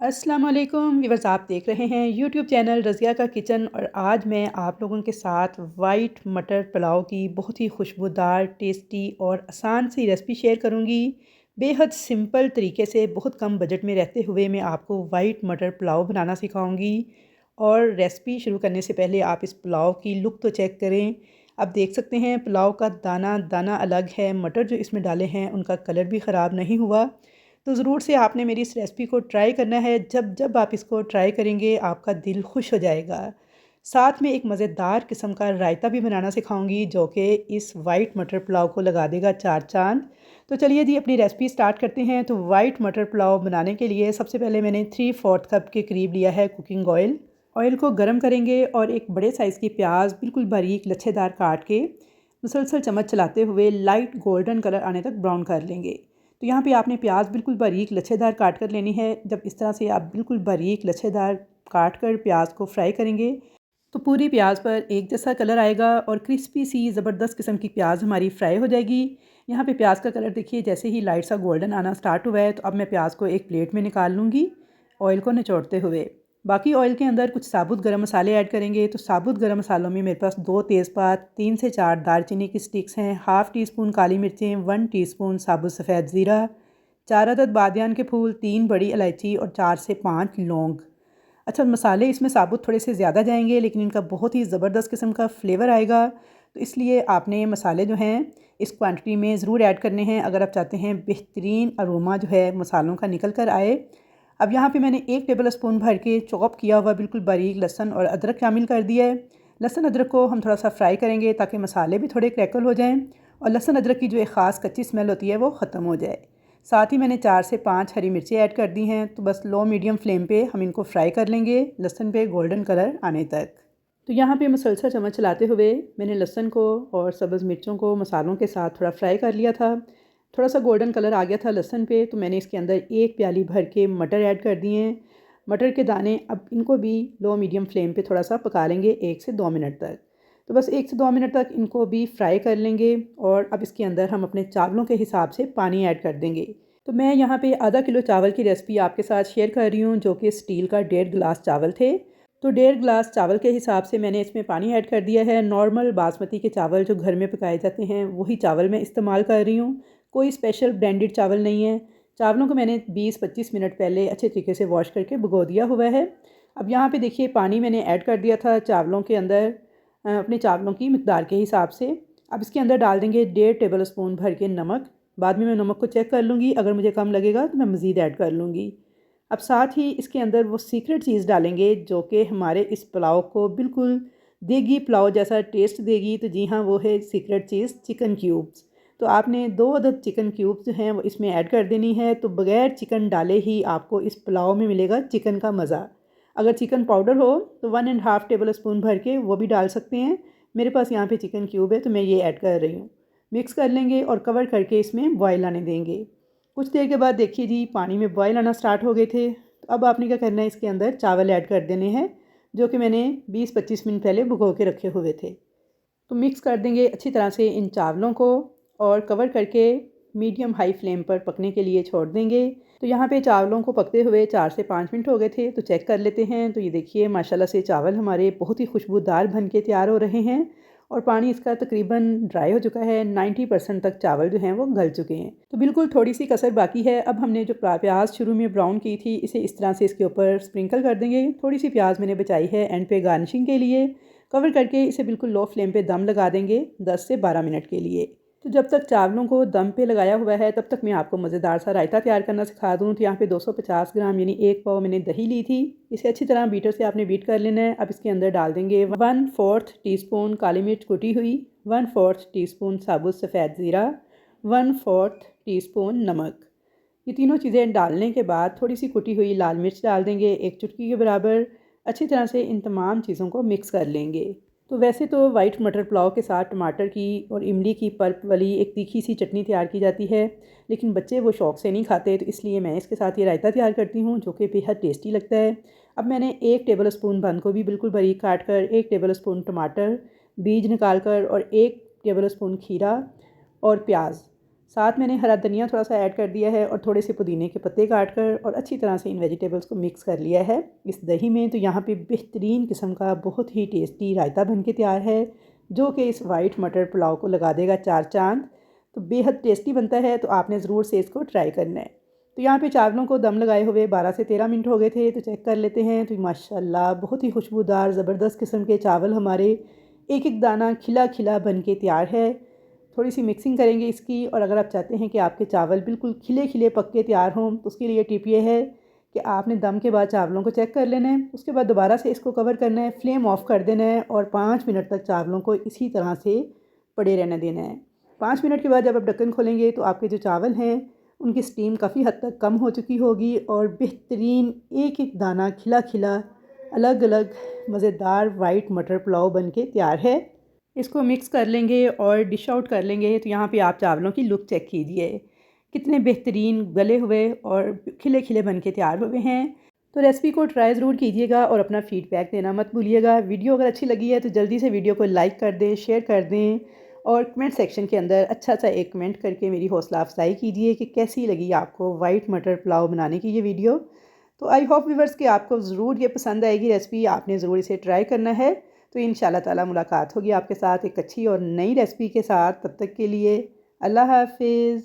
अस्सलाम वालेकुम व्यूअर्स, आप देख रहे हैं यूट्यूब चैनल रज़िया का किचन। और आज मैं आप लोगों के साथ वाइट मटर पुलाव की बहुत ही खुशबूदार, टेस्टी और आसान सी रेसिपी शेयर करूंगी। बेहद सिंपल तरीके से बहुत कम बजट में रहते हुए मैं आपको वाइट मटर पुलाव बनाना सिखाऊंगी। और रेसिपी शुरू करने से पहले आप इस पुलाव की लुक तो चेक करें। आप देख सकते हैं पुलाव का दाना दाना अलग है, मटर जो इसमें डाले हैं उनका कलर भी ख़राब नहीं हुआ। तो ज़रूर से आपने मेरी इस रेसिपी को ट्राई करना है। जब जब आप इसको ट्राई करेंगे आपका दिल खुश हो जाएगा। साथ में एक मज़ेदार किस्म का रायता भी बनाना सिखाऊंगी जो कि इस वाइट मटर पुलाव को लगा देगा चार चांद। तो चलिए जी अपनी रेसिपी स्टार्ट करते हैं। तो वाइट मटर पुलाव बनाने के लिए सबसे पहले मैंने 3/4 कप के करीब लिया है कुकिंग ऑयल। ऑयल को गर्म करेंगे और एक बड़े साइज़ की प्याज बिल्कुल बारीक लच्छेदार काट के मुसलसल चम्मच चलाते हुए लाइट गोल्डन कलर आने तक ब्राउन कर लेंगे। तो यहाँ पे आपने प्याज बिल्कुल बारीक लच्छेदार काट कर लेनी है। जब इस तरह से आप बिल्कुल बारीक लच्छेदार काट कर प्याज को फ्राई करेंगे तो पूरी प्याज पर एक जैसा कलर आएगा और क्रिस्पी सी ज़बरदस्त किस्म की प्याज हमारी फ्राई हो जाएगी। यहाँ पे प्याज का कलर देखिए, जैसे ही लाइट सा गोल्डन आना स्टार्ट हुआ है तो अब मैं प्याज को एक प्लेट में निकाल लूँगी ऑयल को निचोड़ते हुए। बाकी ऑयल के अंदर कुछ साबुत गरम मसाले ऐड करेंगे। तो साबुत गरम मसालों में मेरे पास 2 तेज़पात, 3 से 4 दालचीनी की स्टिक्स हैं, हाफ़ टी स्पून काली मिर्चें, 1 टीस्पून साबुत सफ़ेद ज़ीरा, 4 अदद बादियान के फूल, 3 बड़ी इलायची और 4 से 5 लौंग। अच्छा, मसाले इसमें साबुत थोड़े से ज़्यादा जाएंगे लेकिन इनका बहुत ही ज़बरदस्त किस्म का फ्लेवर आएगा। तो इसलिए आपने मसाले जो हैं इस क्वांटिटी में ज़रूर ऐड करने हैं अगर आप चाहते हैं बेहतरीन अरोमा जो है मसालों का निकल कर आए। अब यहाँ पे मैंने 1 टेबल स्पून भर के चॉप किया हुआ बिल्कुल बारीक लहसुन और अदरक शामिल कर दिया है। लहसुन अदरक को हम थोड़ा सा फ्राई करेंगे ताकि मसाले भी थोड़े क्रैकल हो जाएं और लहसुन अदरक की जो एक ख़ास कच्ची स्मेल होती है वो ख़त्म हो जाए। साथ ही मैंने 4 से 5 हरी मिर्ची ऐड कर दी हैं। तो बस लो मीडियम फ्लेम पे हम इनको फ्राई कर लेंगे लहसुन पे गोल्डन कलर आने तक। तो यहाँ पे मुसलसल चम्मच चलाते हुए मैंने लहसुन को और सब्ज़ मिर्चों को मसालों के साथ थोड़ा फ्राई कर लिया था। थोड़ा सा गोल्डन कलर आ गया था लहसुन पे तो मैंने इसके अंदर 1 प्याली भर के मटर ऐड कर दिए हैं। मटर के दाने अब इनको भी लो मीडियम फ्लेम पे थोड़ा सा पका लेंगे 1 से 2 मिनट तक। तो बस 1 से 2 मिनट तक इनको भी फ्राई कर लेंगे और अब इसके अंदर हम अपने चावलों के हिसाब से पानी ऐड कर देंगे। तो मैं यहाँ पे आधा किलो चावल की रेसिपी आपके साथ शेयर कर रही हूँ जो कि स्टील का 1.5 गिलास चावल थे। तो 1.5 गिलास चावल के हिसाब से मैंने इसमें पानी ऐड कर दिया है। नॉर्मल बासमती के चावल जो घर में पकाए जाते हैं वही चावल मैं इस्तेमाल कर रही हूँ, कोई स्पेशल ब्रांडेड चावल नहीं है। चावलों को मैंने 20-25 मिनट पहले अच्छे तरीके से वॉश करके भिगो दिया हुआ है। अब यहाँ पे देखिए पानी मैंने ऐड कर दिया था चावलों के अंदर अपने चावलों की मिकदार के हिसाब से। अब इसके अंदर डाल देंगे 1.5 टेबल स्पून भर के नमक। बाद में मैं नमक को चेक कर लूँगी, अगर मुझे कम लगेगा तो मैं मज़ीद ऐड कर लूँगी। अब साथ ही इसके अंदर वो सीक्रेट चीज़ डालेंगे जो कि हमारे इस पुलाव को बिल्कुल देगी पुलाव जैसा टेस्ट देगी। तो जी हाँ, वो है सीक्रेट चीज़ चिकन क्यूब्स। तो आपने 2 अदद चिकन क्यूब्स जो हैं वो इसमें ऐड कर देनी है। तो बग़ैर चिकन डाले ही आपको इस पुलाव में मिलेगा चिकन का मज़ा। अगर चिकन पाउडर हो तो 1 एंड हाफ़ टेबल स्पून भर के वो भी डाल सकते हैं। मेरे पास यहाँ पे चिकन क्यूब है तो मैं ये ऐड कर रही हूँ। मिक्स कर लेंगे और कवर करके इसमें बॉयल आने देंगे। कुछ देर के बाद देखिए जी पानी में बॉयल आना स्टार्ट हो गए थे। तो अब आपने क्या करना है, इसके अंदर चावल ऐड कर देने हैं जो कि मैंने 20-25 मिनट पहले भिगो के रखे हुए थे। तो मिक्स कर देंगे अच्छी तरह से इन चावलों को और कवर करके मीडियम हाई फ्लेम पर पकने के लिए छोड़ देंगे। तो यहाँ पे चावलों को पकते हुए 4 से 5 मिनट हो गए थे। तो चेक कर लेते हैं। तो ये देखिए माशाल्लाह से चावल हमारे बहुत ही खुशबूदार बन के तैयार हो रहे हैं और पानी इसका तकरीबन ड्राई हो चुका है। 90% तक चावल जो हैं वो गल चुके हैं। तो बिल्कुल थोड़ी सी कसर बाकी है। अब हमने जो प्याज शुरू में ब्राउन की थी इसे इस तरह से इसके ऊपर स्प्रिंकल कर देंगे। थोड़ी सी प्याज मैंने बचाई है एंड पे गार्निशिंग के लिए। कवर करके इसे बिल्कुल लो फ्लेम पे दम लगा देंगे 10 से 12 मिनट के लिए। तो जब तक चावलों को दम पे लगाया हुआ है तब तक मैं आपको मज़ेदार सा रायता तैयार करना सिखा दूँ। तो यहाँ पे 250 ग्राम यानी 1 पाव मैंने दही ली थी। इसे अच्छी तरह बीटर से आपने बीट कर लेना है। अब इसके अंदर डाल देंगे 1/4 टीस्पून काली मिर्च कुटी हुई, 1/4 टीस्पून साबुत सफ़ेद ज़ीरा, 1/4 टीस्पून नमक। ये तीनों चीज़ें डालने के बाद थोड़ी सी कुटी हुई लाल मिर्च डाल देंगे 1 चुटकी के बराबर। अच्छी तरह से इन तमाम चीज़ों को मिक्स कर लेंगे। तो वैसे तो वाइट मटर पुलाव के साथ टमाटर की और इमली की पल्प वाली एक तीखी सी चटनी तैयार की जाती है, लेकिन बच्चे वो शौक़ से नहीं खाते। तो इसलिए मैं इसके साथ ये रायता तैयार करती हूँ जो कि बेहद टेस्टी लगता है। अब मैंने 1 टेबल स्पून बंद गोभी बिल्कुल बारीक काट कर, 1 टेबल स्पून टमाटर बीज निकाल कर और 1 टेबल स्पून खीरा और प्याज साथ मैंने हरा धनिया थोड़ा सा ऐड कर दिया है और थोड़े से पुदीने के पत्ते काट कर और अच्छी तरह से इन वेजिटेबल्स को मिक्स कर लिया है इस दही में। तो यहाँ पे बेहतरीन किस्म का बहुत ही टेस्टी रायता बन के तैयार है, जो कि इस वाइट मटर पुलाव को लगा देगा चार चांद। तो बेहद टेस्टी बनता है, तो आपने ज़रूर से इसको ट्राई करना है। तो यहाँ पे चावलों को दम लगाए हुए 12 से 13 मिनट हो गए थे, तो चेक कर लेते हैं। तो माशाल्लाह बहुत ही खुशबूदार ज़बरदस्त किस्म के चावल हमारे एक एक दाना खिला खिला बन के तैयार है। थोड़ी सी मिक्सिंग करेंगे इसकी, और अगर आप चाहते हैं कि आपके चावल बिल्कुल खिले खिले पक के तैयार हों तो उसके लिए टिप ये है कि आपने दम के बाद चावलों को चेक कर लेना है। उसके बाद दोबारा से इसको कवर करना है, फ्लेम ऑफ कर देना है और 5 मिनट तक चावलों को इसी तरह से पड़े रहने देना है। 5 मिनट के बाद जब आप ढक्कन खोलेंगे तो आपके जो चावल हैं उनकी स्टीम काफ़ी हद तक कम हो चुकी होगी और बेहतरीन एक एक दाना खिला खिला अलग अलग मज़ेदार वाइट मटर पुलाव बन के तैयार है। इसको मिक्स कर लेंगे और डिश आउट कर लेंगे। तो यहाँ पे आप चावलों की लुक चेक कीजिए, कितने बेहतरीन गले हुए और खिले खिले बन के तैयार हुए हैं। तो रेसिपी को ट्राई ज़रूर कीजिएगा और अपना फीडबैक देना मत भूलिएगा। वीडियो अगर अच्छी लगी है तो जल्दी से वीडियो को लाइक कर दें, शेयर कर दें और कमेंट सेक्शन के अंदर अच्छा सा एक कमेंट करके मेरी हौसला अफजाई कीजिए कि कैसी लगी आपको वाइट मटर पुलाव बनाने की ये वीडियो। तो आई होप व्यूअर्स कि आपको ज़रूर ये पसंद आएगी रेसिपी, आपने ज़रूर इसे ट्राई करना है। तो इंशाल्लाह ताला मुलाकात होगी आपके साथ एक अच्छी और नई रेसिपी के साथ। तब तक के लिए अल्लाह हाफिज़।